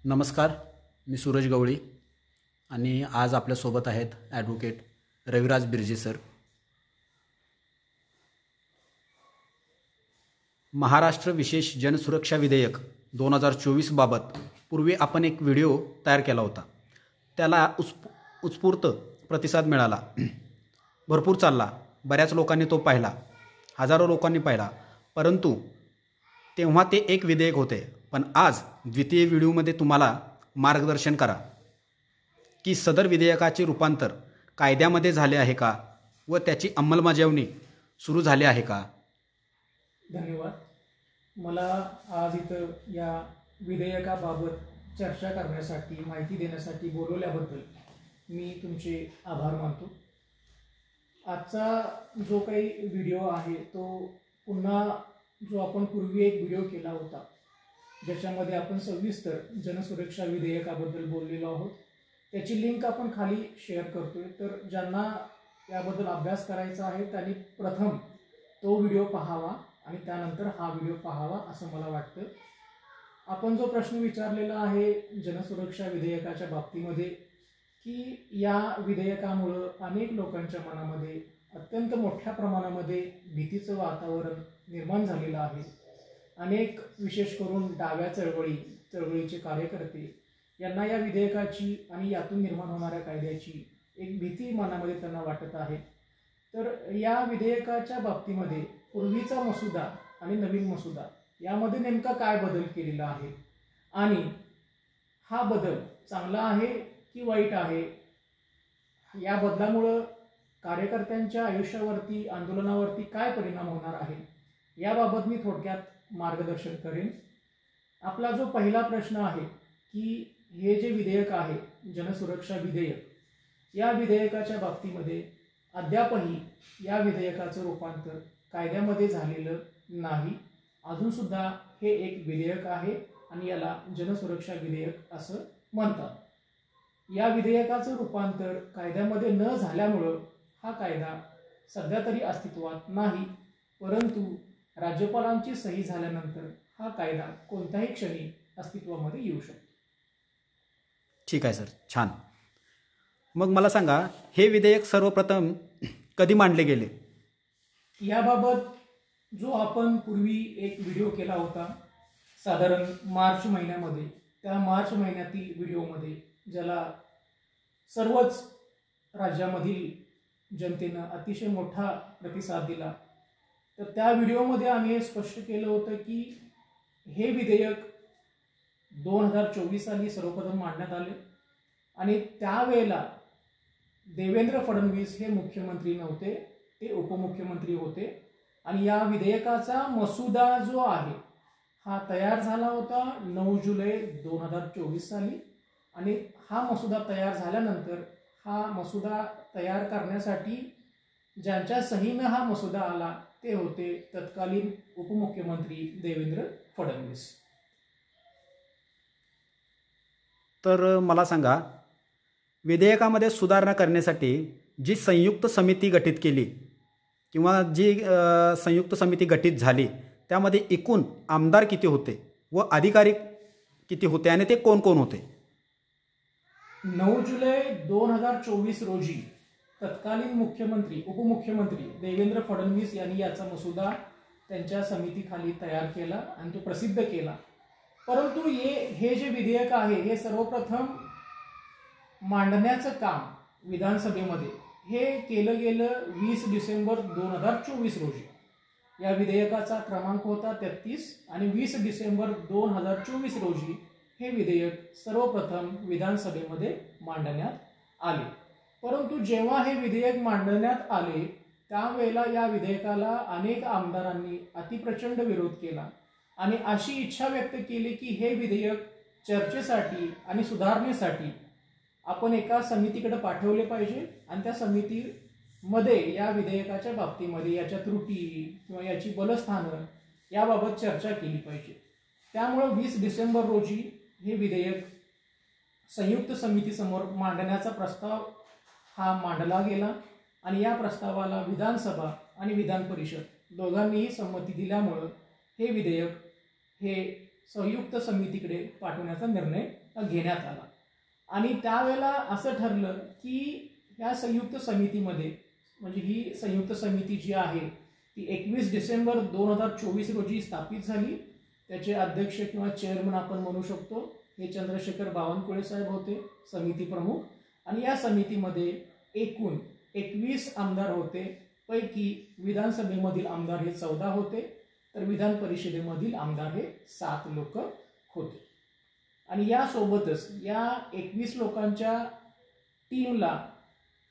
नमस्कार, मी सूरज गवळी आणि आज आपल्यासोबत आहेत ॲडव्होकेट रविराज बिर्जे सर. महाराष्ट्र विशेष जनसुरक्षा विधेयक 2024 बाबत पूर्वी आपण एक व्हिडिओ तयार केला होता. त्याला उत्स्फूर्त प्रतिसाद मिळाला, भरपूर चालला, बऱ्याच लोकांनी तो पाहिला, हजारो लोकांनी पाहिला. परंतु तेव्हा ते एक विधेयक होते. पण आज द्वितीय व्हिडिओमध्ये तुम्हाला मार्गदर्शन करा की सदर विधेयकाचे रूपांतर कायद्यामध्ये झाले आहे का व त्याची अंमलबजावणी सुरू झाली आहे का. धन्यवाद. मला आज इथं या विधेयकाबाबत चर्चा करण्यासाठी, माहिती देण्यासाठी बोलवल्याबद्दल मी तुमचे आभार मानतो. आजचा जो काही व्हिडिओ आहे तो पुन्हा जो आपण पूर्वी एक व्हिडिओ केला होता ज्याच्यामध्ये आपण सविस्तर जनसुरक्षा विधेयकाबद्दल बोललेलो आहोत, त्याची लिंक आपण खाली शेअर करतोय. तर ज्यांना याबद्दल अभ्यास करायचा आहे त्यांनी प्रथम तो व्हिडिओ पाहावा आणि त्यानंतर हा व्हिडिओ पाहावा असं मला वाटतं. आपण जो प्रश्न विचारलेला आहे जनसुरक्षा विधेयकाच्या बाबतीमध्ये की या विधेयकामुळं अनेक लोकांच्या मनामध्ये अत्यंत मोठ्या प्रमाणामध्ये भीतीचं वातावरण निर्माण झालेलं आहे. अनेक विशेष करून डाव्या चळवळीचे कार्यकर्ते यांना या विधेयकाची आणि यातून निर्माण होणाऱ्या कायद्याची एक भीती मनामध्ये त्यांना वाटत आहे. तर या विधेयकाच्या बाबतीमध्ये पूर्वीचा मसुदा आणि नवीन मसुदा यामध्ये नेमका काय बदल केलेला आहे आणि हा बदल चांगला आहे की वाईट आहे, या बदलामुळं कार्यकर्त्यांच्या आयुष्यावरती, आंदोलनावरती काय परिणाम होणार आहे, याबाबत मी थोडक्यात मार्गदर्शन करेन. आपला जो पहिला प्रश्न आहे की हे जे विधेयक आहे जनसुरक्षा विधेयक, या विधेयकाच्या बाबतीमध्ये अद्यापही या विधेयकाचं रूपांतर कायद्यामध्ये झालेलं नाही. अजूनसुद्धा हे एक विधेयक आहे आणि याला जनसुरक्षा विधेयक असं म्हणतात. या विधेयकाचं रूपांतर कायद्यामध्ये न झाल्यामुळं हा कायदा सध्या तरी अस्तित्वात नाही. परंतु राज्यपालांची सही झाल्यानंतर हा कायदा कोणत्याही क्षणी अस्तित्वामध्ये येऊ शकतो. ठीक आहे सर, छान. मग मला सांगा, हे विधेयक सर्वप्रथम कधी मांडले गेले? याबाबत जो आपण पूर्वी एक व्हिडिओ केला होता साधारण मार्च महिन्यामध्ये, त्या मार्च महिन्यातील व्हिडिओमध्ये ज्याला सर्वच राज्यामधील जनतेनं अतिशय मोठा प्रतिसाद दिला, तर त्या व्हिडिओमध्ये आम्ही हे स्पष्ट केलं होतं की हे विधेयक 2024 साली सर्वप्रथम मांडण्यात आले आणि त्यावेळेला देवेंद्र फडणवीस हे मुख्यमंत्री नव्हते, ते उपमुख्यमंत्री होते. आणि या विधेयकाचा मसुदा जो आहे हा तयार झाला होता 9 जुलै 2024 साली. आणि हा मसुदा तयार झाल्यानंतर हा मसुदा तयार करण्यासाठी ज्यांच्या सहीनं हा मसुदा आला ते होते तत्कालीन उपमुख्यमंत्री देवेंद्र फडणवीस. तर मला सांगा, विधेयकामध्ये सुधारणा करण्यासाठी जी संयुक्त समिती गठीत केली किंवा जी संयुक्त समिती गठीत झाली त्यामध्ये एकूण आमदार किती होते व अधिकारी किती होते आणि ते कोण कोण होते? 9 जुलै 2024 रोजी तत्कालीन मुख्यमंत्री, उपमुख्यमंत्री देवेंद्र फडणवीस यांनी याचा मसुदा त्यांच्या समितीखाली तयार केला आणि तो प्रसिद्ध केला. परंतु हे जे विधेयक आहे हे सर्वप्रथम मांडण्याचं काम विधानसभेमध्ये हे केलं गेलं 20 डिसेंबर 2024 रोजी. या विधेयकाचा क्रमांक होता 33 आणि 20 डिसेंबर 2024 रोजी हे विधेयक सर्वप्रथम विधानसभेमध्ये मांडण्यात आले. परंतु जेव्हा हे विधेयक मांडण्यात आले त्यावेळेला या विधेयकाला अनेक आमदारांनी अतिप्रचंड विरोध केला आणि अशी इच्छा व्यक्त केली की हे विधेयक चर्चेसाठी आणि सुधारणेसाठी आपण एका समितीकडे पाठवले पाहिजे आणि त्या समितीमध्ये या विधेयकाच्या बाबतीमध्ये याच्या त्रुटी किंवा याची बलस्थानं याबाबत चर्चा केली पाहिजे. त्यामुळे 20 डिसेंबर रोजी हे विधेयक संयुक्त समितीसमोर मांडण्याचा प्रस्ताव हा मांडला गेला आणि या प्रस्तावाला विधानसभा आणि विधान परिषद दोघांनीही संमती दिल्यामुळं हे विधेयक हे संयुक्त समितीकडे पाठवण्याचा निर्णय घेण्यात आला. आणि त्यावेळेला असं ठरलं की ह्या संयुक्त समितीमध्ये, म्हणजे ही संयुक्त समिती जी आहे ती 21 डिसेंबर 2024 रोजी स्थापित झाली. त्याचे अध्यक्ष किंवा चेअरमन आपण म्हणू शकतो हे चंद्रशेखर बावनकुळे साहेब होते, समिती प्रमुख. आणि या समितीमध्ये एकूण 21 आमदार होते. पैकी विधानसभेमधील आमदार हे 14 होते, तर विधान परिषदेमधील आमदार हे 7 लोक होते. आणि यासोबतच या 21 लोकांच्या टीमला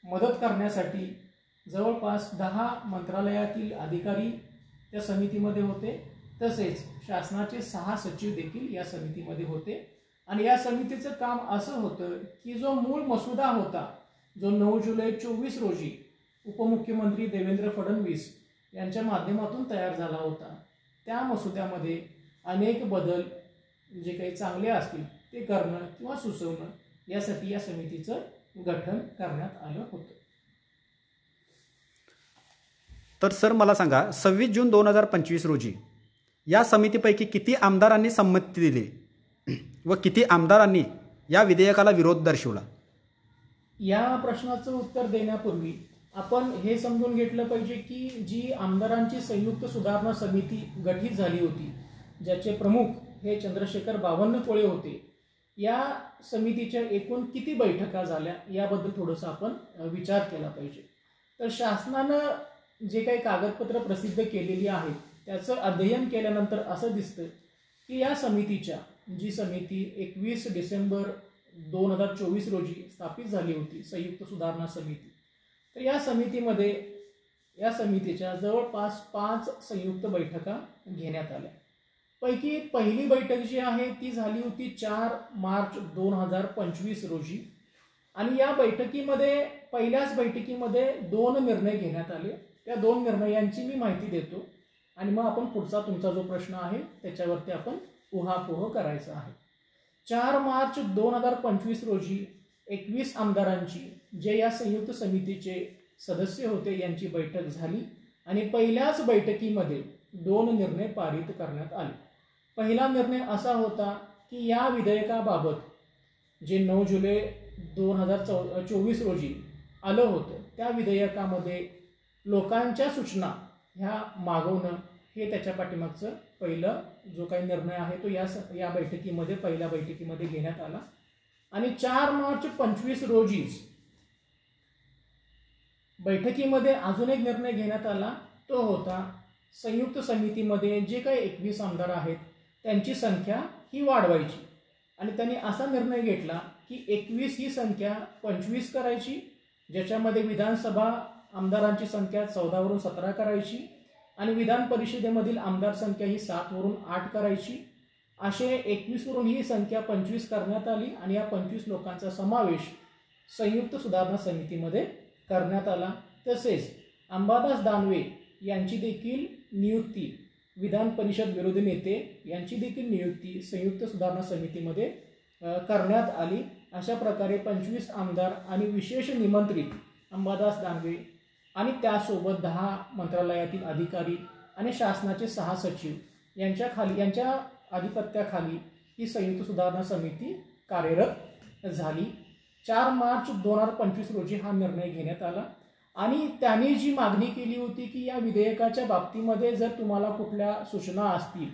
मदत करण्यासाठी जवळपास 10 मंत्रालयातील अधिकारी त्या समितीमध्ये होते. तसेच शासनाचे 6 सचिव देखील या समितीमध्ये होते. आणि या समितीचं काम असं होतं की जो मूळ मसुदा होता, जो 9 जुलै 24 रोजी उपमुख्यमंत्री देवेंद्र फडणवीस यांच्या माध्यमातून तयार झाला होता, त्या मसुद्यामध्ये अनेक बदल जे काही चांगले असतील ते करणं किंवा सुचवणं यासाठी या समितीचं गठन करण्यात आलं होतं. तर सर मला सांगा, 26 जून 2025 रोजी या समितीपैकी किती आमदारांनी संमती दिली व किती आमदारांनी या विधेयकाला विरोध दर्शवला? या प्रश्नाचं उत्तर देण्यापूर्वी आपण हे समजून घेतलं पाहिजे की जी आमदारांची संयुक्त सुधारणा समिती गठीत झाली होती, ज्याचे प्रमुख हे चंद्रशेखर बावनकुळे होते, या समितीच्या एकूण किती बैठका झाल्या याबद्दल थोडंसं आपण विचार केला पाहिजे. तर शासनानं जे काही कागदपत्र प्रसिद्ध केलेली आहेत त्याचं अध्ययन केल्यानंतर असं दिसतं की या समितीच्या, जी समिती 21 डिसेंबर 2024 रोजी स्थापित झाली होती, संयुक्त सुधारणा समिती, तर या समितीच्या जवळपास 5 संयुक्त बैठका घेण्यात आल्या. पैकी पहिली बैठक जी आहे ती झाली होती 4 मार्च 2025 रोजी. आणि या बैठकीमध्ये, पहिल्याच बैठकीमध्ये 2 निर्णय घेण्यात आले. त्या 2 निर्णयांची मी माहिती देतो आणि मग आपण पुढचा तुमचा जो प्रश्न आहे त्याच्यावरती आपण उहापोह करायचा आहे. 4 मार्च 2025 रोजी 21 आमदारांची, जे या संयुक्त समितीचे सदस्य होते, यांची बैठक झाली. आणि पहिल्याच बैठकीमध्ये 2 निर्णय पारित करण्यात आले. पहिला निर्णय असा होता की या विधेयकाबाबत जे 9 जुलै 2024 रोजी आलं होतं, त्या विधेयकामध्ये लोकांच्या सूचना ह्या मागवणं हे त्याच्या पाठीमागचं पहिलं जो काही निर्णय आहे तो या बैठकीमध्ये, पहिल्या बैठकीमध्ये घेण्यात आला. आणि 4 मार्च 25 रोजीच बैठकीमध्ये अजून एक निर्णय घेण्यात आला. तो होता संयुक्त समितीमध्ये जे काही 21 आमदार आहेत त्यांची संख्या ही वाढवायची. आणि त्यांनी असा निर्णय घेतला की 21 ही संख्या 25 करायची, ज्याच्यामध्ये विधानसभा आमदारांची संख्या 14 वरून 17 करायची आणि विधान परिषदेमधील आमदार संख्या ही 7 वरून 8 करायची. असे 21 वरून ही संख्या 25 करण्यात आली. आणि या 25 लोकांचा समावेश संयुक्त सुधारणा समितीमध्ये करण्यात आला. तसेच अंबादास दानवे यांची देखील नियुक्ती, विधान परिषद विरोधी नेते यांची देखील नियुक्ती संयुक्त सुधारणा समितीमध्ये करण्यात आली. अशा प्रकारे 25 आमदार आणि विशेष निमंत्रित अंबादास दानवे आणि त्यासोबत 10 मंत्रालयातील अधिकारी आणि शासनाचे 6 सचिव यांच्या आधिपत्याखाली ही संयुक्त सुधारणा समिती कार्यरत झाली. 4 मार्च 2025 रोजी हा निर्णय घेण्यात आला. आणि त्यांनी जी मागणी केली होती की या विधेयकाच्या बाबतीमध्ये जर तुम्हाला कुठल्या सूचना असतील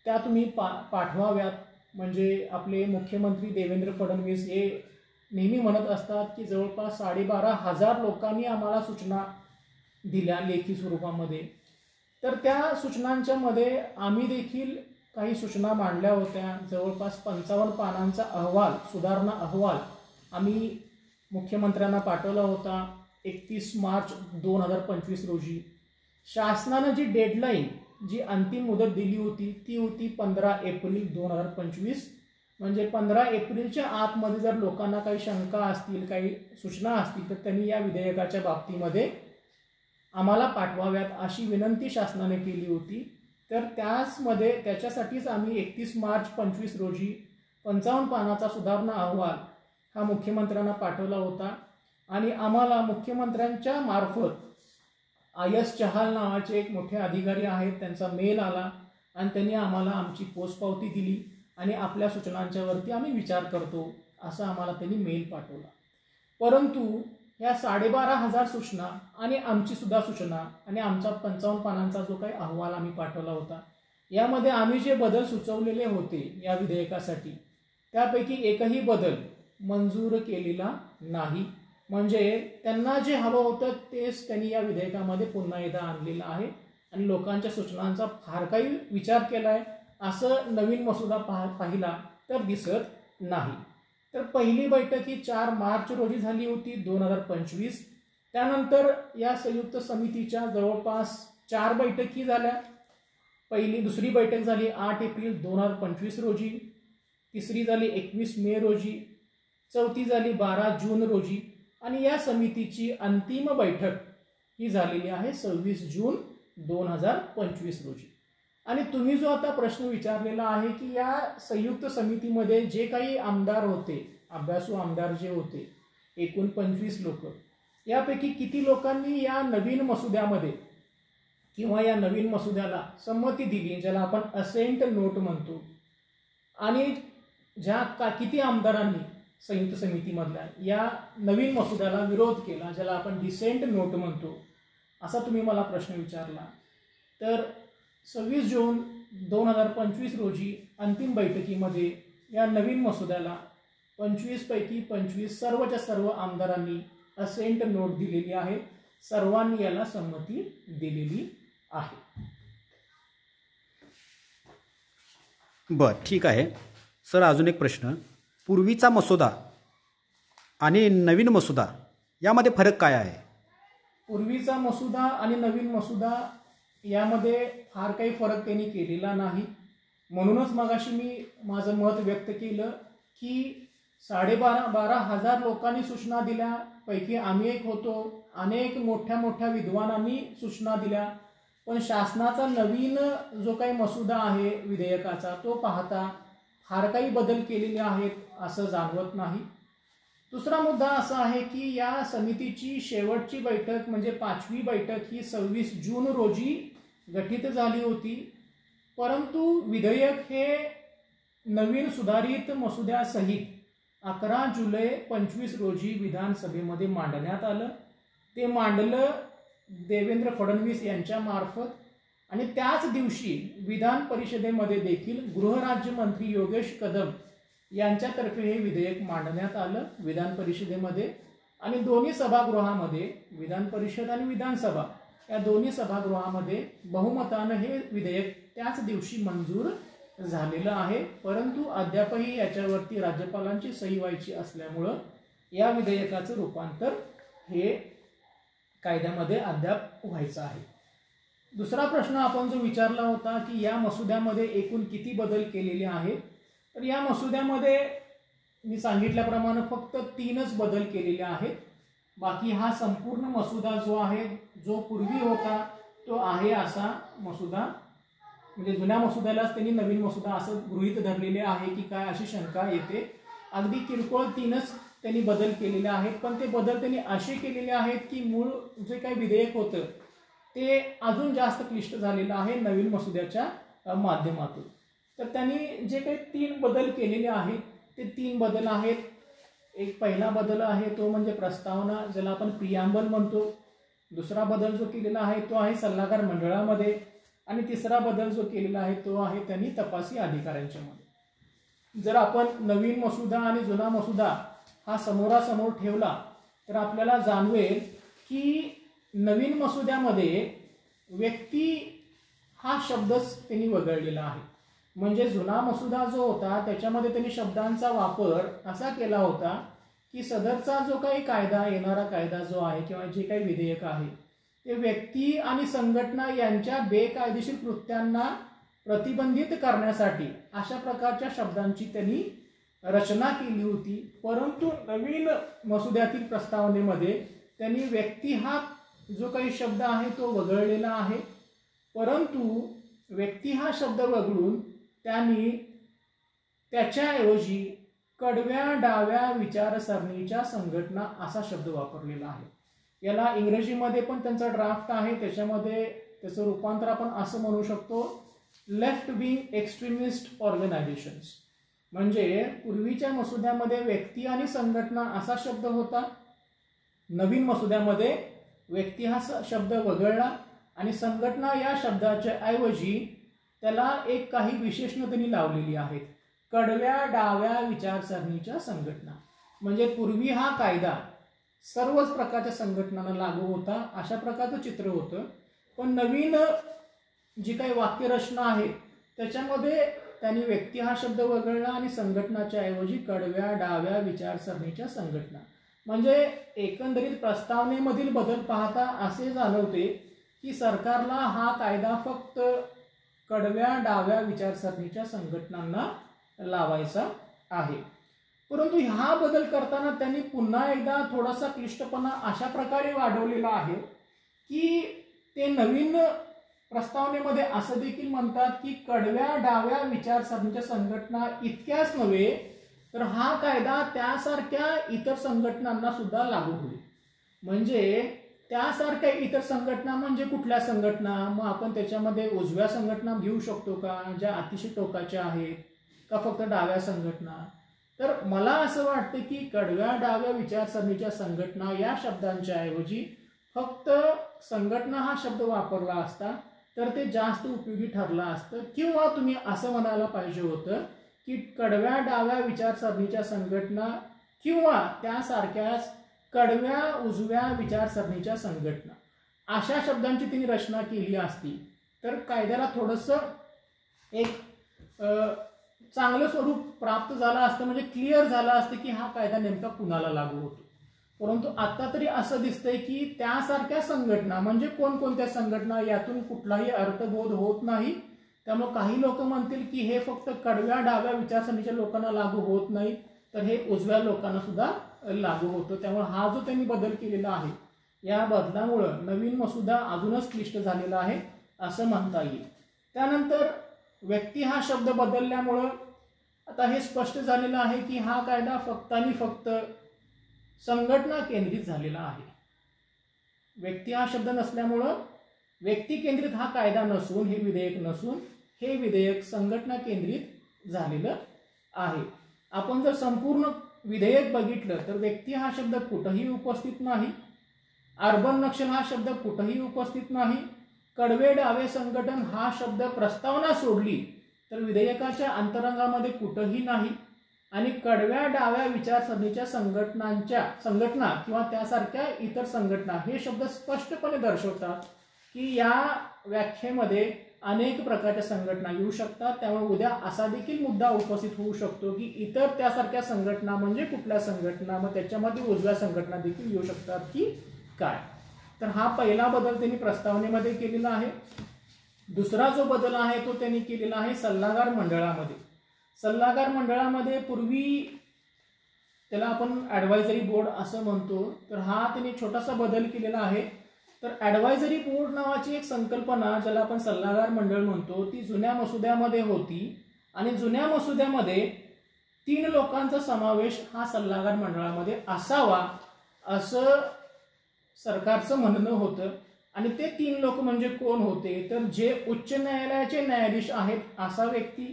त्या तुम्ही पाठवाव्यात. म्हणजे आपले मुख्यमंत्री देवेंद्र फडणवीस हे नेहमी म्हणत असतात की जवळपास 12,500 लोकांनी आम्हाला सूचना दिल्या लेखी स्वरूपामध्ये. तर त्या सूचनांच्या मध्ये आम्ही देखील काही सूचना मांडल्या होत्या. जवळपास 55 पानांचा अहवाल, सुधारणा अहवाल आम्ही मुख्यमंत्र्यांना पाठवला होता 31 मार्च 2025 रोजी. शासनानं जी डेडलाईन, जी अंतिम मुदत दिली होती ती होती 15 एप्रिल 2025. म्हणजे 15 एप्रिलच्या आतमध्ये जर लोकांना काही शंका असतील, काही सूचना असतील तर त्यांनी या विधेयकाच्या बाबतीमध्ये आम्हाला पाठवाव्यात अशी विनंती शासनाने केली होती. तर त्याच्यासाठीच आम्ही 31 मार्च 25 रोजी 55 पानाचा सुधारणा अहवाल हा मुख्यमंत्र्यांना पाठवला होता. आणि आम्हाला मुख्यमंत्र्यांच्या मार्फत आयस चहाल नावाचे एक मोठे अधिकारी आहेत, त्यांचा मेल आला आणि त्यांनी आम्हाला आमची पोचपावती दिली. आणि आपल्या सूचनांच्यावरती आम्ही विचार करतो, असं आम्हाला त्यांनी मेल पाठवला. परंतु या 12,500 सूचना आणि आमची सुद्धा सूचना आणि आमचा 55 पानांचा जो काही अहवाल आम्ही पाठवला होता, यामध्ये आम्ही जे बदल सुचवलेले होते या विधेयकासाठी, त्यापैकी एकही बदल मंजूर केलेला नाही. म्हणजे त्यांना जे हवं होतं तेच त्यांनी या विधेयकामध्ये पुन्हा एकदा आणलेलं आहे आणि लोकांच्या सूचनांचा फार काही विचार केलाय असं नवीन मसुदा पाहिला तर दिसत नाही. तर पहिली बैठक ही 4 मार्च रोजी झाली होती 2025. त्यानंतर या संयुक्त समितीच्या जवळपास 4 बैठकी झाल्या. दुसरी बैठक झाली 8 एप्रिल 2025 रोजी, तिसरी झाली 21 मे रोजी, चौथी झाली 12 जून रोजी आणि या समितीची अंतिम बैठक ही झालेली आहे 26 जून 2025 रोजी. आणि तुम्ही जो आता प्रश्न विचारलेला आहे की या संयुक्त समितीमध्ये जे काही आमदार होते, अभ्यासू आमदार जे होते, एकूण 25 लोक, यापैकी किती लोकांनी या नवीन मसुद्यामध्ये किंवा या नवीन मसुद्याला संमती दिली, ज्याला आपण असेंट नोट म्हणतो, आणि किती आमदारांनी संयुक्त समितीमधल्या या नवीन मसुद्याला विरोध केला, ज्याला आपण डिसेंट नोट म्हणतो, असा तुम्ही मला प्रश्न विचारला. तर 26 जून 2025 रोजी अंतिम बैठकीमध्ये या नवीन मसुद्याला 25 पैकी 25 सर्वच्या सर्व आमदारांनी असेंट नोट दिलेली आहे. सर्वांनी याला संमती दिलेली आहे. बरं, ठीक आहे सर. अजून एक प्रश्न, पूर्वीचा मसुदा आणि नवीन मसुदा यामध्ये फरक काय आहे? पूर्वीचा मसुदा आणि नवीन मसुदा यामध्ये फार काही फरक त्यांनी केलेला नाही. म्हणूनच मगाशी मी माझं मत व्यक्त केलं की 12,500 लोकांनी सूचना दिल्या, पैकी आम्ही एक होतो. अनेक मोठ्या मोठ्या विद्वानांनी सूचना दिल्या, पण शासनाचा नवीन जो काही मसुदा आहे विधेयकाचा, तो पाहता फार काही बदल केलेले आहेत असं जाणवत नाही. दुसरा मुद्दा असा आहे की या समितीची शेवटची बैठक म्हणजे 5वी बैठक ही 26 जून रोजी गठीत झाली होती. परंतु विधेयक हे नवीन सुधारित मसुद्यासहित 11 जुलै 25 रोजी विधानसभेमध्ये मांडण्यात आलं. ते मांडलं देवेंद्र फडणवीस यांच्या मार्फत आणि त्याच दिवशी विधान परिषदेमध्ये देखील गृहराज्यमंत्री योगेश कदम यांच्यातर्फे हे विधेयक मांडण्यात आलं विधान परिषदेमध्ये. आणि दोन्ही सभागृहामध्ये, विधान परिषद आणि विधानसभा या दोन्ही सभागृहामध्ये बहुमतानं हे विधेयक त्याच दिवशी मंजूर झालेलं आहे. परंतु अद्यापही याच्यावरती राज्यपालांची सही व्हायची असल्यामुळं या विधेयकाचं रूपांतर हे कायद्यामध्ये अद्याप व्हायचं आहे. दुसरा प्रश्न आपण जो विचारला होता की या मसुद्यामध्ये एकूण किती बदल केलेले आहेत, तर या मसुद्यामध्ये मी सांगितल्याप्रमाणे फक्त 3च बदल केलेले आहेत. बाकी हा संपूर्ण मसुदा जो आहे, जो पूर्वी होता तो आहे असा मसुदा, म्हणजे जुन्या मसुद्यालाच त्यांनी नवीन मसुदा असं गृहीत धरलेले आहे की काय अशी शंका येते. अगदी किरकोळ 3च त्यांनी बदल केलेले आहेत, पण ते बदल त्यांनी असे केलेले आहेत की मूळ जे काही विधेयक होतं ते अजून जास्त क्लिष्ट झालेलं आहे नवीन मसुद्याच्या माध्यमातून. तर त्यांनी जे काही 3 बदल केलेले आहेत ते 3 बदल आहेत. एक पहिला बदल आहे तो म्हणजे प्रस्तावना, ज्याला आपण प्रियांबल म्हणतो. दुसरा बदल जो केलेला आहे तो आहे सल्लागार मंडळामध्ये आणि तिसरा बदल जो केलेला आहे तो आहे त्यांनी तपासी अधिकाऱ्यांच्या मध्ये. जर आपण नवीन मसुदा आणि जुना मसुदा हा समोरासमोर ठेवला तर आपल्याला जाणवेल की नवीन मसुद्यामध्ये व्यक्ती हा शब्दच त्यांनी वगळलेला आहे. म्हणजे जुना मसुदा जो होता त्याच्यामध्ये त्यांनी शब्दांचा वापर असा केला होता की सदरचा जो काही कायदा, येणारा कायदा जो आहे किंवा जे काही विधेयक आहे ते व्यक्ती आणि संघटना यांच्या बेकायदेशीर कृत्यांना प्रतिबंधित करण्यासाठी अशा प्रकारच्या शब्दांची त्यांनी रचना केली होती. परंतु नवीन मसुद्यातील प्रस्तावनेमध्ये त्यांनी व्यक्ती हा जो काही शब्द आहे तो वगळलेला आहे. परंतु व्यक्ती हा शब्द वगळून त्यांनी त्याच्याऐवजी कडव्या डाव्या विचारसरणीच्या संघटना असा शब्द वापरलेला आहे. याला इंग्रजीमध्ये पण त्यांचा ड्राफ्ट आहे, त्याच्यामध्ये त्याचं रूपांतर आपण असं म्हणू शकतो लेफ्ट विंग एक्स्ट्रीमिस्ट ऑर्गनायझेशन्स. म्हणजे पूर्वीच्या मसुद्यामध्ये व्यक्ती आणि संघटना असा शब्द होता. नवीन मसुद्यामध्ये व्यक्ती हा शब्द वगळला आणि संघटना या शब्दाच्या ऐवजी त्याला काही विशेषणं त्यांनी लावलेली आहेत. कडव्या डाव्या विचारसरणीच्या संघटना. म्हणजे पूर्वी हा कायदा सर्वच प्रकारच्या संघटनांना लागू होता, अशा प्रकारचं चित्र होतं. पण नवीन जी काही वाक्यरचना आहे त्याच्यामध्ये त्यांनी व्यक्ती हा शब्द वगळला आणि संघटनाच्या ऐवजी कडव्या डाव्या विचारसरणीच्या संघटना. म्हणजे एकंदरीत प्रस्तावनेमधील बदल पाहता असे जाणवते की सरकारला हा कायदा फक्त कडव्या डाव्या विचारसरणीच्या संघटनांना लावायचा आहे. परंतु हा बदल करताना त्यांनी पुन्हा एकदा थोडासा क्लिष्टपणा अशा प्रकारे वाढवलेला आहे की ते नवीन प्रस्तावनेमध्ये असं देखील म्हणतात की कडव्या डाव्या विचारसरणीच्या संघटना इतक्याच नव्हे तर हा कायदा त्यासारख्या इतर संघटनांना सुद्धा लागू होईल. म्हणजे त्यासारख्या इतर संघटना म्हणजे कुठल्या संघटना? मग आपण त्याच्यामध्ये उजव्या संघटना घेऊ शकतो का, ज्या अतिशय टोकाच्या आहेत, का फक्त डाव्या संघटना? तर मला असं वाटतं की कडव्या डाव्या विचारसरणीच्या संघटना या शब्दांच्या ऐवजी फक्त संघटना हा शब्द वापरला असता तर ते जास्त उपयोगी ठरलं असतं. किंवा तुम्ही असं म्हणायला पाहिजे होतं की कडव्या डाव्या विचारसरणीच्या संघटना किंवा त्यासारख्याच कडव्या उजव्या विचारसरणीच्या संघटना, अशा शब्दांची तिने रचना केली असती तर कायद्याला थोडंसं एक चांगलं स्वरूप प्राप्त झालं असतं. म्हणजे क्लिअर झालं असतं की हा कायदा नेमका कुणाला लागू होतो. परंतु आता तरी असं दिसतंय की त्यासारख्या संघटना म्हणजे कोणकोणत्या संघटना यातून कुठलाही अर्थबोध होत नाही. त्यामुळे काही लोक म्हणतील की हे फक्त कडव्या डाव्या विचारसरणीच्या लोकांना लागू होत नाही तर हे उजव्या लोकांना सुद्धा लागू होतं. त्यामुळे हा जो त्यांनी बदल केलेला आहे या बदलामुळं नवीन मसुदा अजूनच क्लिष्ट झालेला आहे असं म्हणता येईल. त्यानंतर व्यक्ती हा शब्द बदलल्यामुळं आता हे स्पष्ट झालेलं आहे की हा कायदा फक्त आणि फक्त संघटना केंद्रित झालेला आहे. व्यक्ती हा शब्द नसल्यामुळं व्यक्ती केंद्रित हा कायदा नसून, हे विधेयक नसून, हे विधेयक संघटना केंद्रित झालेलं आहे. आपण जर संपूर्ण विधेयक बघितलं तर व्यक्ती हा शब्द कुठंही उपस्थित नाही. अर्बन नक्षल हा शब्द कुठंही उपस्थित नाही. कडवे डावे संघटन हा शब्द प्रस्तावना सोडली तर विधेयकाच्या अंतरंगामध्ये कुठंही नाही. आणि कडव्या डाव्या विचारसरणीच्या संघटना किंवा त्यासारख्या इतर संघटना हे शब्द स्पष्टपणे दर्शवतात की या व्याख्येमध्ये अनेक प्रकारच्या संघटना येऊ शकतात. त्यामुळे उद्या असा देखील मुद्दा उपस्थित होऊ शकतो की इतर त्यासारख्या संघटना म्हणजे कुठल्या संघटना, मग त्याच्यामध्ये उजव्या संघटना देखील येऊ शकतात की काय. तर हा पहिला बदल त्यांनी प्रस्तावनेमध्ये केलेला आहे. दुसरा जो बदल आहे तो त्यांनी केलेला आहे सल्लागार मंडळामध्ये. सल्लागार मंडळामध्ये पूर्वी त्याला आपण ॲडवायझरी बोर्ड असं म्हणतो, तर हा त्यांनी छोटासा बदल केलेला आहे. तर ॲडवायझरी बोर्ड नावाची एक संकल्पना ज्याला आपण सल्लागार मंडळ म्हणतो ती जुन्या मसुद्यामध्ये होती आणि जुन्या मसुद्यामध्ये 3 लोकांचा समावेश हा सल्लागार मंडळामध्ये असावा असं सरकारचं म्हणणं होतं. आणि ते 3 लोक म्हणजे कोण होते तर जे उच्च न्यायालयाचे न्यायाधीश आहेत असा व्यक्ती,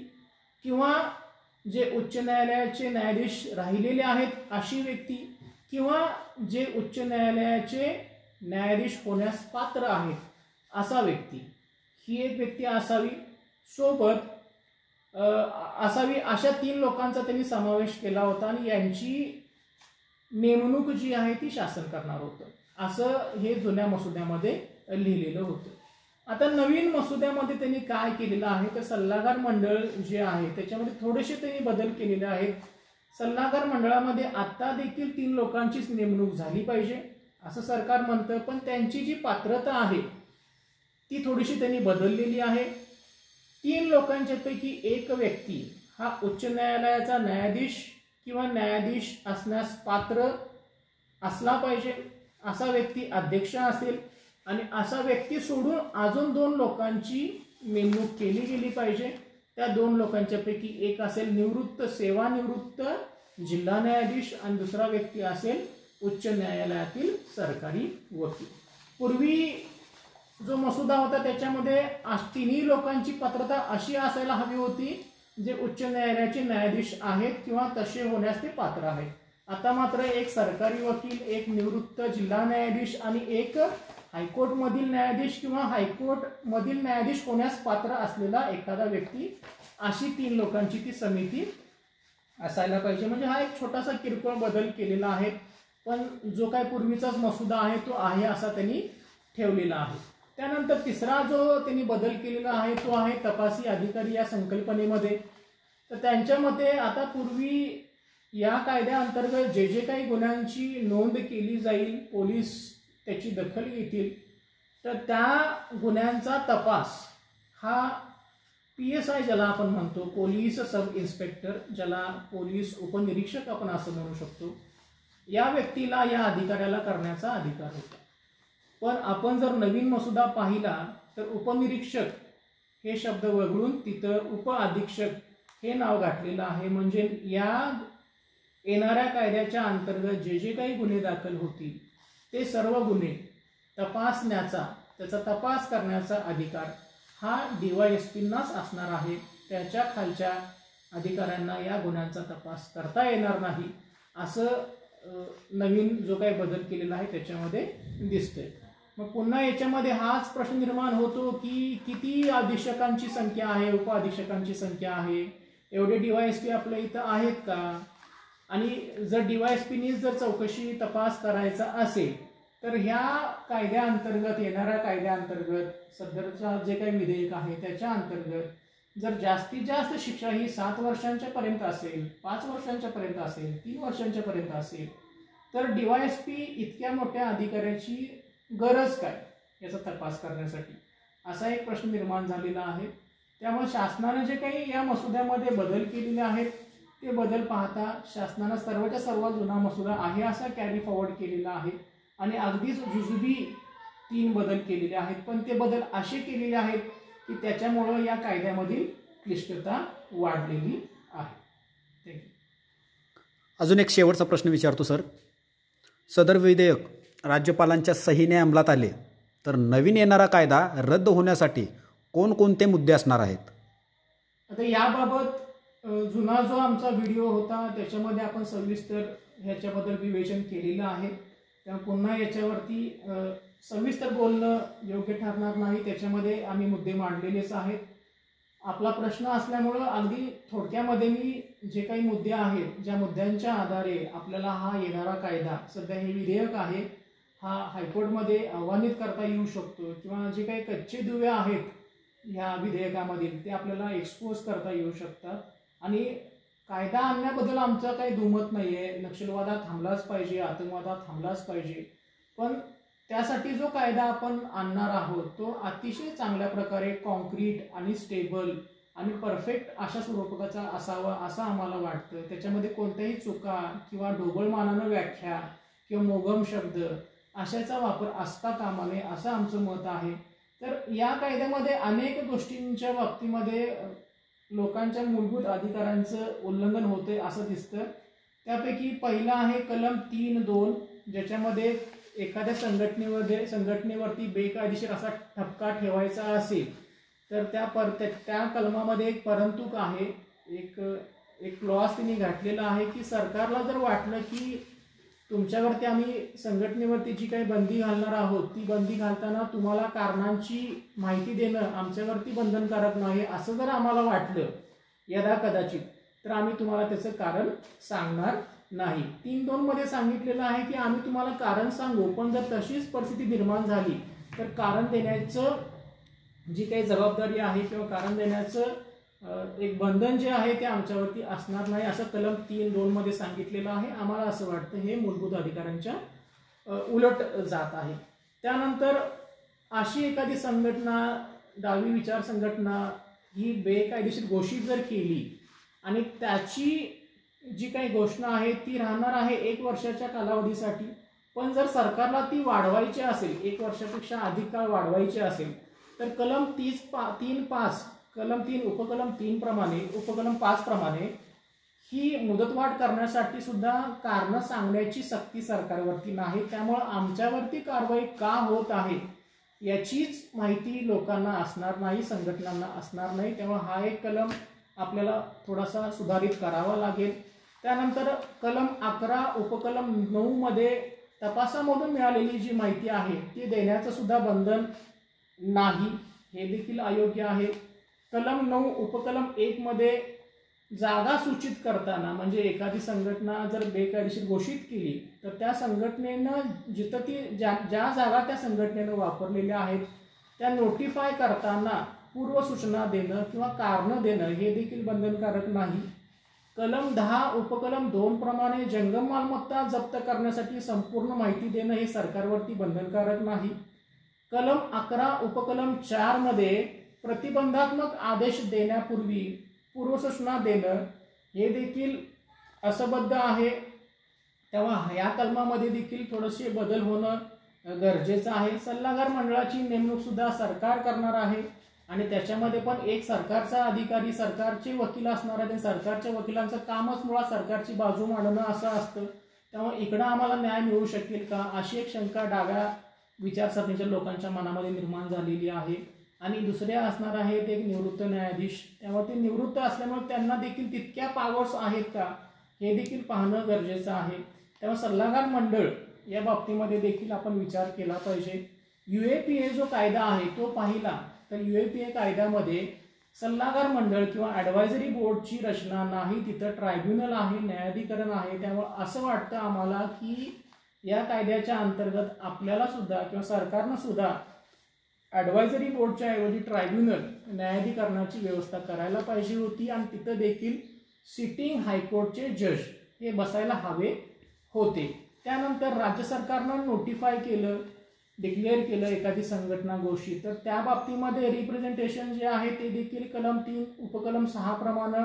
किंवा जे उच्च न्यायालयाचे न्यायाधीश राहिलेले आहेत अशी व्यक्ती, किंवा जे उच्च न्यायालयाचे न्यायाधीश होण्यास पात्र आहेत असा व्यक्ती. ही एक व्यक्ती असावी सोबत असावी. अशा 3 लोकांचा त्यांनी समावेश केला होता आणि यांची नेमणूक जी आहे ती शासन करणार होतं असं हे जुन्या मसुद्यामध्ये लिहिलेलं होतं. आता नवीन मसुद्यामध्ये त्यांनी काय केलेलं आहे तर सल्लागार मंडळ जे आहे त्याच्यामध्ये थोडेसे त्यांनी बदल केलेले आहेत. सल्लागार मंडळामध्ये आता देखील 3 लोकांचीच नेमणूक झाली पाहिजे असं सरकार म्हणतं, पण त्यांची जी पात्रता आहे ती थोडीशी त्यांनी बदललेली आहे. 3 लोकांच्या पैकी एक व्यक्ती हा उच्च न्यायालयाचा न्यायाधीश किंवा न्यायाधीश असण्यास पात्र असला पाहिजे. असा व्यक्ती अध्यक्ष असेल आणि असा व्यक्ती सोडून अजून 2 लोकांची नेमणूक केली गेली पाहिजे. त्या 2 लोकांच्या पैकी एक असेल निवृत्त सेवानिवृत्त जिल्हा न्यायाधीश आणि दुसरा व्यक्ती असेल उच्च न्यायालयातील सरकारी वकील. पूर्वी जो मसुदा होता त्याच्यामध्ये तिन्ही लोकांची पात्रता अशी असायला हवी होती जे उच्च न्यायालयाचे न्यायाधीश आहेत किंवा तसे होण्यास ते पात्र आहेत. आता मात्र एक सरकारी वकील, एक निवृत्त जिल्हा न्यायाधीश आणि एक हायकोर्टमधील न्यायाधीश किंवा हायकोर्टमधील न्यायाधीश होण्यास पात्र असलेला एखादा व्यक्ती, अशी 3 लोकांची ती समिती असायला पाहिजे. म्हणजे हा एक छोटासा किरकोळ बदल केलेला आहे, पण जो काय पूर्वीचाच मसुदा आहे तो आहे असा त्यांनी ठेवलेला आहे. त्यानंतर तिसरा जो त्यांनी बदल केलेला आहे तो आहे तपासी अधिकारी या संकल्पनेमध्ये. तर त्यांच्या मते आता पूर्वी या कायद्याअंतर्गत जे जे काही गुन्ह्यांची नोंद केली जाईल, पोलीस त्याची दखल घेतील, तर त्या गुन्ह्यांचा तपास हा PSI ज्याला आपण म्हणतो, पोलीस सब इन्स्पेक्टर, ज्याला पोलीस उपनिरीक्षक आपण असं म्हणू शकतो, या व्यक्तीला, या अधिकाऱ्याला करण्याचा अधिकार होता. पण आपण जर नवीन मसुदा पाहिला तर उपनिरीक्षक हे शब्द वगळून तिथं उप अधीक्षक हे नाव घातलेलं आहे. म्हणजे या येणाऱ्या कायद्याच्या अंतर्गत जे जे काही गुन्हे दाखल होतील ते सर्व गुन्हे तपासण्याचा, त्याचा तपास करण्याचा अधिकार हा DYSPंनाच असणार आहे. त्याच्या खालच्या अधिकाऱ्यांना या गुन्ह्यांचा तपास करता येणार नाही, असं नवीन जो काही बदल केलेला आहे त्याच्यामध्ये दिसतंय. मग पुन्हा याच्यामध्ये हाच प्रश्न निर्माण होतो की किती अधीक्षकांची संख्या आहे, उप अधीक्षकांची संख्या आहे, एवढे DYSP आपल्या इथं आहेत का? आणि जर DYSPनी जर चौकशी तपास करायचा असेल तर ह्या कायद्याअंतर्गत, येणाऱ्या कायद्याअंतर्गत, सदरचा जे काही विधेयक आहे त्याच्या अंतर्गत जर जास्तीत जास्त शिक्षा ही 7 वर्षांच्या पर्यंत असेल, 5 वर्षांच्या पर्यंत असेल, 3 वर्षांच्या पर्यंत असेल, तर DYSP इतक्या मोठ्या अधिकाऱ्याची गरज काय याचा तपास करण्यासाठी, असा एक प्रश्न निर्माण झालेला आहे. त्यामुळे शासनाने जे काही या मसुद्यामध्ये बदल केलेले आहेत ते बदल पाहता शासनानं सर्वच्या सर्व जुना मसुदा आहे असा कॅरी फॉरवर्ड केलेला आहे आणि अगदीच जुजबी 3 बदल केलेले आहेत. पण ते बदल असे केलेले आहेत की त्याच्यामुळं या कायद्यामधील क्लिष्टता वाढलेली आहे. थँक्यू. अजून एक शेवटचा प्रश्न विचारतो सर. सदर विधेयक राज्यपालांच्या सहीने अंमलात आले तर नवीन येणारा कायदा रद्द होण्यासाठी कोणकोणते मुद्दे असणार आहेत? आता याबाबत जुना जो आमचा व्हिडिओ होता त्याच्यामध्ये आपण सविस्तर ह्याच्याबद्दल विवेचन केलेलं आहे. त्यामुळे पुन्हा याच्यावरती सविस्तर बोलणं योग्य ठरणार नाही. त्याच्यामध्ये आम्ही मुद्दे मांडलेलेच आहेत. आपला प्रश्न असल्यामुळं अगदी थोडक्यामध्ये मी जे काही मुद्दे आहेत, ज्या मुद्द्यांच्या आधारे आपल्याला हा येणारा कायदा, सध्या हे विधेयक आहे, हा हायकोर्टमध्ये आव्हानित करता येऊ शकतो किंवा जे काही कच्चे दुवे आहेत ह्या विधेयकामधील ते आपल्याला एक्सपोज करता येऊ शकतात. आणि कायदा आणण्याबद्दल आमचं काही दुमत नाही आहे. नक्षलवादात थांबलाच पाहिजे, आतंकवादात थांबलाच पाहिजे. पण त्यासाठी जो कायदा आपण आणणार आहोत तो अतिशय चांगल्या प्रकारे कॉन्क्रीट आणि स्टेबल आणि परफेक्ट अशा स्वरूपाचा असावा असं आम्हाला वाटतं. त्याच्यामध्ये कोणत्याही चुका किंवा ढोबळमानानं व्याख्या किंवा मोगम शब्द अशाचा वापर असता कामा नये असं आमचं मत आहे. तर या कायद्यामध्ये अनेक गोष्टींच्या बाबतीमध्ये लोकांच्या मूलभूत अधिकारांचं उल्लंघन होते असं दिसतं. त्यापैकी पहिला आहे कलम 3(2), ज्याच्यामध्ये एखाद्या संघटनेवरती बेकायदेशीर असा ठपका ठेवायचा असेल तर त्या कलमामध्ये एक परंतुक आहे, एक क्लॉज त्यांनी घातलेला आहे की सरकारला जर वाटलं की तुमच्यावरती आम्ही संघटनेवरती जी काही बंदी घालणार आहोत ती बंदी घालताना तुम्हाला कारणांची माहिती देणं आमच्यावरती बंधनकारक नाही असं जर आम्हाला वाटलं यदा कदाचित, तर आम्ही तुम्हाला त्याचं कारण सांगणार नाही. 3(2) मध्ये सांगितलेलं आहे की आम्ही तुम्हाला कारण सांगू, पण जर तशीच परिस्थिती निर्माण झाली तर कारण देण्याचं जी काही जबाबदारी आहे किंवा कारण देण्याचं एक बंधन जे आहे ते आमच्यावरती असणार नाही असं कलम 3(2) मध्ये सांगितलेलं आहे. आम्हाला असं वाटतं हे मूलभूत अधिकारांच्या उलट जात आहे. त्यानंतर अशी एखादी संघटना, डावी विचार संघटना ही बेकायदेशीर घोषित जर केली आणि त्याची जी काही घोषणा आहे ती राहणार आहे 1 वर्षाच्या कालावधीसाठी, पण जर सरकारला ती वाढवायची असेल, 1 वर्षापेक्षा अधिक काळ वाढवायची असेल तर कलम 3(5) कलम 3 उपकलम 3 प्रमाणे, उपकलम 5 प्रमाणे ही मुदतवाढ करण्यासाठी सुद्धा कारण सांगण्याची सक्ती सरकारवरती नाही. त्यामुळे आमच्यावरती कारवाई का होत आहे याचीच माहिती लोकांना असणार नाही, संघटनांना असणार नाही. त्यामुळे हा एक कलम आपल्याला थोडासा सुधारित करावा लागेल. त्यानंतर कलम 11 उपकलम 9 मध्ये तपासामधून मिळालेली जी माहिती आहे ती देण्याचं सुद्धा बंधन नाही, हे देखील अयोग्य आहे. कलम 9 उपकलम 1 मध्ये जागा सूचित करताना म्हणजे एखादी संघटना जर बेकायदेशीर घोषित केली तर त्या संघटनेनं जिथं ती ज्या जागा त्या संघटनेनं वापरलेल्या आहेत त्या नोटिफाय करताना पूर्वसूचना देणं किंवा कारणं देणं हे देखील बंधनकारक नाही. कलम 10 उपकलम 2 प्रमाणे जंगम मालमत्ता जप्त करण्यासाठी संपूर्ण माहिती देणं हे सरकारवरती बंधनकारक नाही. कलम 11 उपकलम 4 मध्ये प्रतिबंधात्मक आदेश देण्यापूर्वी पूर्वसूचना देणं हे देखील असंबद्ध आहे. तेव्हा या कलमामध्ये देखील थोडेसे बदल होणं गरजेचं आहे. सल्लागार मंडळाची नेमणूक सुद्धा सरकार करणार आहे आणि त्याच्यामध्ये पण एक सरकारचा अधिकारी सरकारचे वकील असणार आहे. सरकारच्या वकिलांचं कामच मुळात सरकारची बाजू मांडणं असं असतं. त्यामुळे इकडं आम्हाला न्याय मिळू शकेल का अशी एक शंका डाव्या विचारसरणीच्या लोकांच्या मनामध्ये निर्माण झालेली आहे. आणि दुसरे असणार आहेत एक निवृत्त न्यायाधीश. त्यामुळे ते निवृत्त असल्यामुळे त्यांना देखील तितक्या पॉवर्स आहेत का हे देखील पाहणं गरजेचं आहे. त्यामुळे सल्लागार मंडळ या बाबतीमध्ये देखील आपण विचार केला पाहिजे. UAPA जो कायदा आहे तो पाहिला तर UAPA कायद्यामध्ये सल्लागार मंडळ किंवा ॲडवायझरी बोर्डची रचना नाही, तिथं ट्रायब्युनल आहे, न्यायाधिकरण आहे. त्यामुळे असं वाटतं आम्हाला की या कायद्याच्या अंतर्गत आपल्याला सुद्धा किंवा सरकारनं सुद्धा ॲडवायझरी बोर्डच्या ऐवजी ट्रायब्युनल न्यायाधिकरणाची व्यवस्था करायला पाहिजे होती आणि तिथं देखील सिटिंग हायकोर्टचे जज हे बसायला हवे होते. त्यानंतर राज्य सरकारनं नोटिफाय केलं, डिक्लेअर केलं एखादी संघटना घोषित तर त्या बाबतीमध्ये रिप्रेझेंटेशन जे आहे ते देखील कलम 3 उपकलम 6 प्रमाणे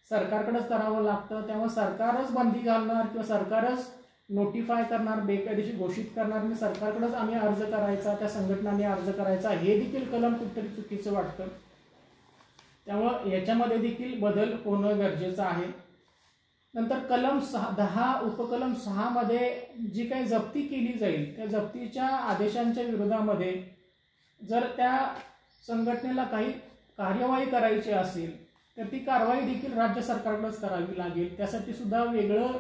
सरकारकडेच करावं लागतं. त्यामुळे सरकारच बंदी घालणार किंवा सरकारच नोटिफाय करणार, बेकायदेशीर घोषित करणार आणि सरकारकडेच आम्ही अर्ज करायचा, त्या संघटनांनी अर्ज करायचा, हे देखील कलम कुठेतरी चुकीचं वाटतं. त्यामुळं याच्यामध्ये देखील बदल होणं गरजेचं आहे. नंतर कलम 10 उपकलम 6 मध्ये जी काही जप्ती केली जाईल त्या जप्तीच्या आदेशांच्या विरोधामध्ये जर त्या संघटनेला काही कार्यवाही करायची असेल तर ती कारवाई देखील राज्य सरकारकडेच करावी लागेल. त्यासाठी सुद्धा वेगळं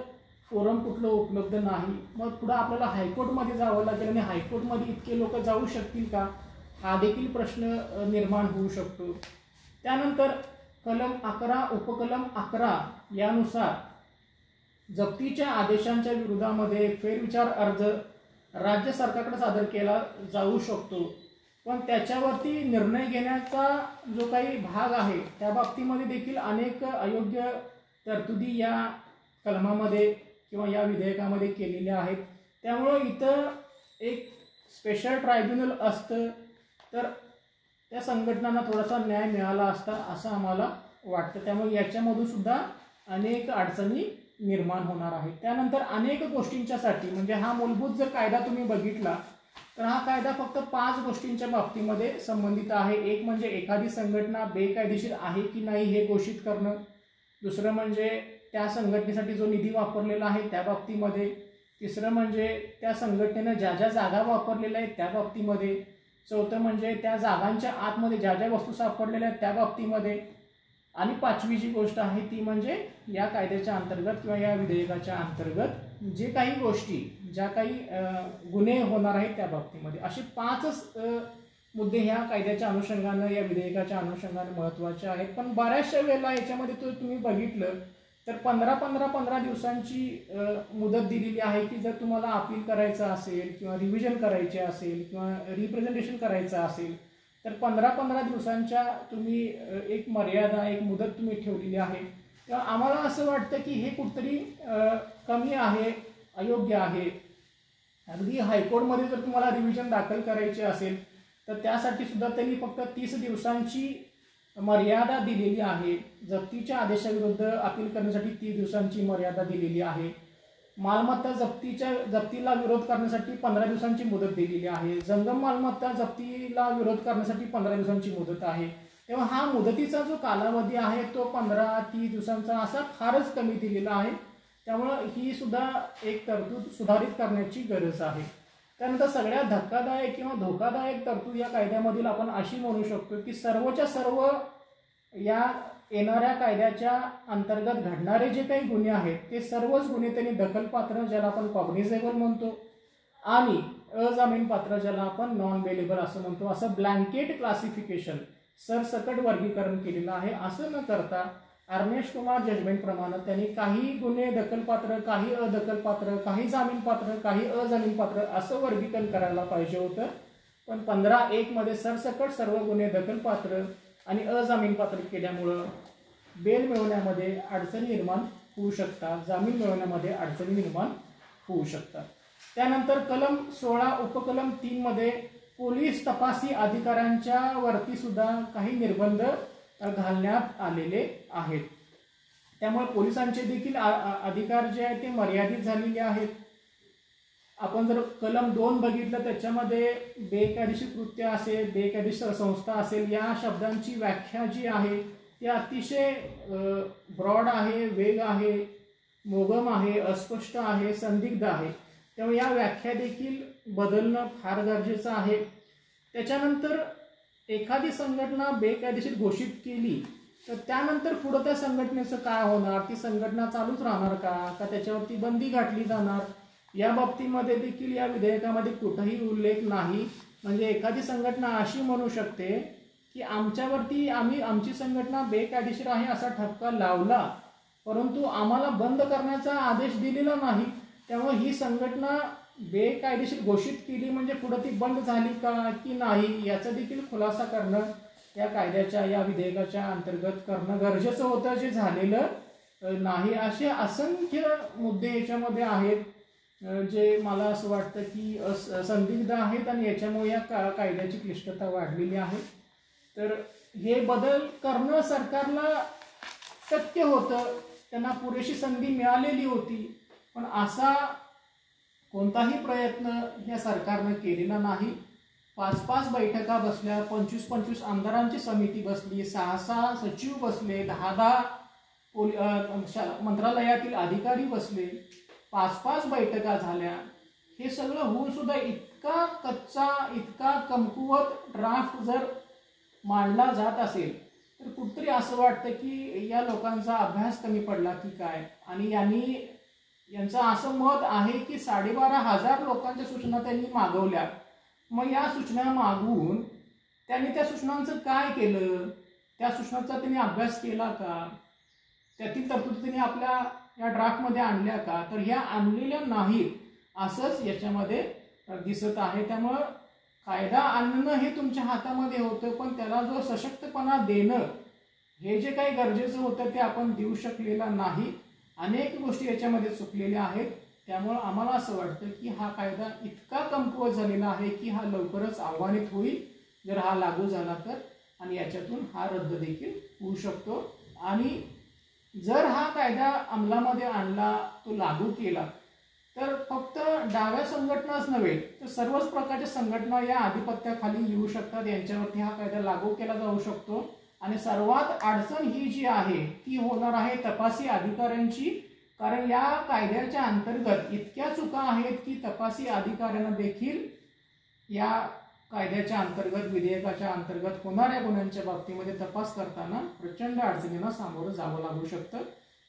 फोरम कुठलं उपलब्ध नाही. मग पुढे आपल्याला हायकोर्टमध्ये जावं लागेल आणि हायकोर्टमध्ये इतके लोक जाऊ शकतील का हा देखील प्रश्न निर्माण होऊ शकतो. त्यानंतर कलम 11 उपकलम 11 यानुसार जप्तीच्या आदेशांच्या विरोधामध्ये फेरविचार अर्ज राज्य सरकारकडे सादर केला जाऊ शकतो. पण त्याच्यावरती निर्णय घेण्याचा जो काही भाग आहे त्या बाबतीमध्ये देखील अनेक अयोग्य तरतुदी या कलमामध्ये किंवा या विधेयकामध्ये केलेल्या आहेत. त्यामुळं इथं एक स्पेशल ट्रायब्युनल असतं तर त्या संघटनांना थोडासा न्याय मिळाला असता असं आम्हाला वाटतं. त्यामुळे याच्यामधून सुद्धा अनेक अडचणी निर्माण होणार आहेत. त्यानंतर अनेक गोष्टींच्यासाठी म्हणजे हा मूलभूत जर कायदा तुम्ही बघितला तर हा कायदा फक्त 5 गोष्टींच्या बाबतीमध्ये संबंधित आहे. एक म्हणजे एखादी संघटना बेकायदेशीर आहे की नाही हे घोषित करणं. दुसरं म्हणजे त्या संघटनेसाठी जो निधी वापरलेला आहे त्या बाबतीमध्ये. तिसरं म्हणजे त्या संघटनेनं ज्या ज्या जागा वापरलेल्या आहेत त्या बाबतीमध्ये. चौथं म्हणजे त्या जागांच्या आतमध्ये ज्या ज्या वस्तू सापडलेल्या आहेत त्या बाबतीमध्ये. आणि 5वी जी गोष्ट आहे ती म्हणजे या कायद्याच्या अंतर्गत किंवा या विधेयकाच्या अंतर्गत जे काही गोष्टी ज्या काही गुन्हे होणार आहेत त्या बाबतीमध्ये. असे 5च मुद्दे ह्या कायद्याच्या अनुषंगानं या विधेयकाच्या अनुषंगानं महत्त्वाचे आहेत. पण बऱ्याचशा वेळेला याच्यामध्ये तुम्ही बघितलं तर 15 दिवसांची मुदत दिलेली आहे की जर तुम्हाला अपील करायचं असेल किंवा रिव्हिजन करायचे असेल किंवा रिप्रेझेंटेशन करायचं असेल तर 15 दिवसांच्या तुम्ही एक मर्यादा एक मुदत तुम्ही ठेवलेली आहे. तेव्हा आम्हाला असं वाटतं की हे कुठतरी कमी आहे, अयोग्य आहे. अगदी हायकोर्टमध्ये जर तुम्हाला रिव्हिजन दाखल करायचे असेल तर त्यासाठी सुद्धा त्यांनी फक्त 30 दिवसांची मर्यादा दिलेली आहे. जप्तीच्या आदेशाविरुद्ध अपील करण्यासाठी 30 दिवसांची मर्यादा दिलेली आहे. मालमत्ता जप्तीला विरोध करण्यासाठी 15 दिवसांची मुदत दिलेली आहे. जंगम मालमत्ता जप्तीला विरोध करण्यासाठी 15 दिवसांची मुदत आहे. तेव्हा हा मुदतीचा जो कालावधी आहे तो 15-30 दिवसांचा असा फारच कमी दिलेला आहे. त्यामुळं ही सुद्धा एक तरतूद सुधारित करण्याची गरज आहे. त्यानंतर सगळ्यात धक्कादायक किंवा धोकादायक तरतूद या कायद्यामधील आपण अशी म्हणू शकतो की सर्वच्या सर्व या येणाऱ्या कायद्याच्या अंतर्गत घडणारे जे काही गुन्हे आहेत ते सर्वच गुन्हे त्यांनी दखलपात्र, ज्याला आपण कॉग्निझेबल म्हणतो, आणि अजामीनपात्र, ज्याला आपण नॉन बेलेबल असं म्हणतो, असं ब्लँकेट क्लासिफिकेशन, सरसकट वर्गीकरण केलेलं आहे. असं न करता अर्नेश कुमार जजमेंट प्रमाणे त्यांनी काही गुन्हे दखलपात्र, काही अदखलपात्र, काही जामीनपात्र, काही अजामीनपात्र असं वर्गीकरण करायला पाहिजे होतं. पण 15(1) मध्ये सरसकट सर्व गुन्हे दखलपात्र आणि अजामीनपात्र केल्यामुळं बेल मिळवण्यामध्ये अडचणी निर्माण होऊ शकतात, जामीन मिळवण्यामध्ये अडचणी निर्माण होऊ शकतात. त्यानंतर कलम 16 उपकलम 3 मध्ये पोलीस तपासी अधिकाऱ्यांच्या वरती सुद्धा काही निर्बंध घालण्यात आलेले आहेत. त्यामुळे पोलिसांचे देखील अधिकार जे आहेत ते मर्यादित झालेले आहेत. आपण जर कलम 2 बघितलं त्याच्यामध्ये बेकायदेशीर कृत्य असेल, बेकायदेशीर संस्था असेल, या शब्दांची व्याख्या जी आहे ती अतिशय ब्रॉड आहे, वेग आहे, मोगम आहे, अस्पष्ट आहे, संदिग्ध आहे. त्यामुळे या व्याख्या देखील बदलणं फार गरजेचं आहे. त्याच्यानंतर एखादी संघटना बेकायदेशीर घोषित केली तर त्यानंतर पुढं त्या संघटनेचं काय होणार, ती संघटना चालूच राहणार का त्याच्यावरती बंदी घातली जाणार, या बाबतीमध्ये देखील या विधेयकामध्ये कुठंही उल्लेख नाही. म्हणजे एखादी संघटना अशी म्हणू शकते की आमच्यावरती आमची संघटना बेकायदेशीर आहे असा ठपका लावला, परंतु आम्हाला बंद करण्याचा आदेश दिलेला नाही. त्यामुळे ही संघटना बेकायदेशीर घोषित केली म्हणजे पुढे ती बंद झाली का की नाही याचा देखील खुलासा करणं या कायद्याच्या, या विधेयकाच्या अंतर्गत करणं गरजेचं होतं, जे झालेलं नाही. असे असंख्य मुद्दे याच्यामध्ये आहेत जे मला असं वाटतं की संदिग्ध आहेत आणि याच्यामुळे या कायद्याची क्लिष्टता वाढलेली आहे. तर हे बदल करणं सरकारला शक्य होतं, त्यांना पुरेशी संधी मिळालेली होती, पण असा कोणताही प्रयत्न या सरकारनं केलेला नाही. 5-5 बैठका बसल्या, 25-25 आमदारांची समिती बसली, 6-6 सचिव बसले, 10-10 मंत्रालयातील अधिकारी बसले, 5-5 बैठका झाल्या. हे सगळं होऊन सुद्धा इतका कच्चा, इतका कमकुवत ड्राफ्ट जर मांडला जात असेल तर कुठतरी असं वाटतं की या लोकांचा अभ्यास कमी पडला की काय. आणि यांचं असं मत आहे की 12,500 लोकांच्या सूचना त्यांनी मागवल्या. मग या सूचना मागवून त्यांनी त्या सूचनांचं काय केलं, त्या सूचनांचा त्यांनी अभ्यास केला का, त्यातील तरतुदी त्यांनी आपल्या या ड्राफ्टमध्ये आणल्या का, तर ह्या आणलेल्या नाहीत असंच याच्यामध्ये दिसत आहे. त्यामुळं कायदा आणणं हे तुमच्या हातामध्ये होतं, पण त्याला जो सशक्तपणा देणं हे जे काही गरजेचं होतं ते आपण देऊ शकलेला नाही. अनेक गोष्टी याच्यामध्ये चुकलेल्या आहेत. त्यामुळं आम्हाला असं वाटतं की हा कायदा इतका कमकुवत झालेला आहे की हा लवकरच आव्हानित होईल जर हा लागू झाला तर, आणि याच्यातून हा रद्द देखील होऊ शकतो. आणि जर हा कायदा अंमलामध्ये आणला, तो लागू केला, तर फक्त डाव्या संघटनाच नव्हे तर सर्वच प्रकारच्या संघटना या आधिपत्याखाली येऊ शकतात, यांच्यावरती हा कायदा लागू केला जाऊ शकतो. आणि सर्वात अडचण ही जी आहे ती होणार आहे तपासी अधिकाऱ्यांची, कारण या कायद्याच्या अंतर्गत इतक्या चुका आहेत की तपासी अधिकाऱ्यांना देखील या कायद्याच्या अंतर्गत, विधेयकाच्या अंतर्गत होणाऱ्या गुन्ह्यांच्या बाबतीमध्ये तपास करताना प्रचंड अडचणींना सामोरं जावं लागू शकतं.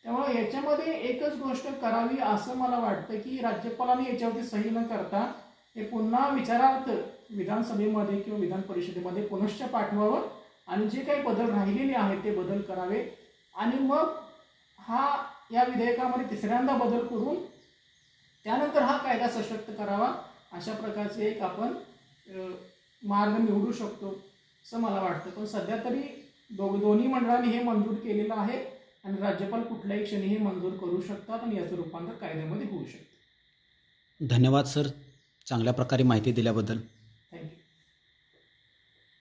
त्यामुळे याच्यामध्ये एकच गोष्ट करावी असं मला वाटतं की राज्यपालांनी याच्यावरती सही न करता हे पुन्हा विचारार्थ विधानसभेमध्ये किंवा विधान परिषदेमध्ये पुनश्च पाठवावं आणि जे काही बदल राहिलेले आहेत ते बदल करावे. आणि मग हा या विधेयकामध्ये तिसऱ्यांदा बदल करून त्यानंतर हा कायदा सशक्त करावा, अशा प्रकारचे एक आपण मार्ग निवडू शकतो असं मला वाटतं. पण सध्या तरी दोन्ही मंडळांनी हे मंजूर केलेलं आहे आणि राज्यपाल कुठल्याही क्षणी हे मंजूर करू शकतात आणि याचं रूपांतर कायद्यामध्ये होऊ शकतं. धन्यवाद सर, चांगल्या प्रकारे माहिती दिल्याबद्दल.